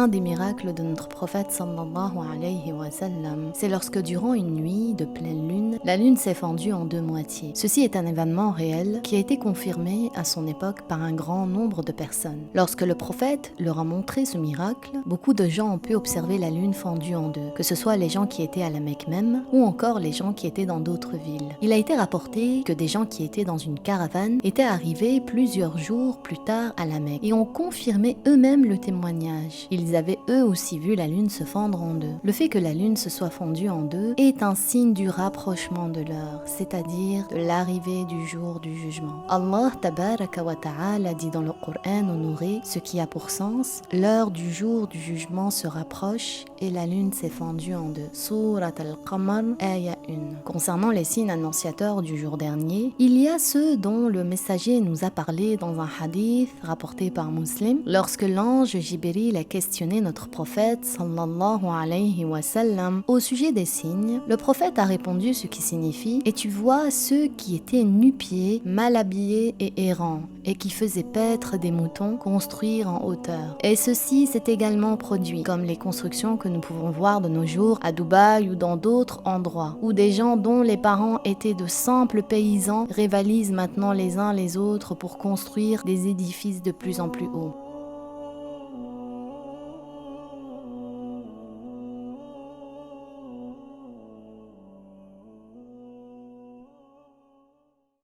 un des miracles de notre prophète sallallahu alayhi wa sallam, c'est lorsque durant une nuit de pleine lune, la lune s'est fendue en deux moitiés. Ceci est un événement réel qui a été confirmé à son époque par un grand nombre de personnes. Lorsque le prophète leur a montré ce miracle, beaucoup de gens ont pu observer la lune fendue en deux, que ce soit les gens qui étaient à la Mecque même, ou encore les gens qui étaient dans d'autres villes. Il a été rapporté que des gens qui étaient dans une caravane étaient arrivés plusieurs jours plus tard à la Mecque et ont confirmé eux-mêmes le témoignage. Ils avaient eux aussi vu la lune se fendre en deux. Le fait que la lune se soit fondue en deux est un signe du rapprochement de l'heure, c'est-à-dire de l'arrivée du jour du jugement. Allah tabaraka wa ta'ala dit dans le Coran honoré, ce qui a pour sens, l'heure du jour du jugement se rapproche et la lune s'est fendue en deux. Surat al-Qamar, ayah 1. Concernant les signes annonciateurs du jour dernier, il y a ceux dont le messager nous a parlé dans un hadith rapporté par Muslim, lorsque l'ange Jibril a questionné notre prophète sallallahu alayhi wa sallam au sujet des signes. Le prophète a répondu ce qui signifie « Et tu vois ceux qui étaient nu-pieds, mal habillés et errants, et qui faisaient paître des moutons, construire en hauteur. Et ceci s'est également produit, comme les constructions que nous pouvons voir de nos jours à Dubaï ou dans d'autres endroits, où des gens dont les parents étaient de simples paysans rivalisent maintenant les uns les autres pour construire des édifices de plus en plus hauts.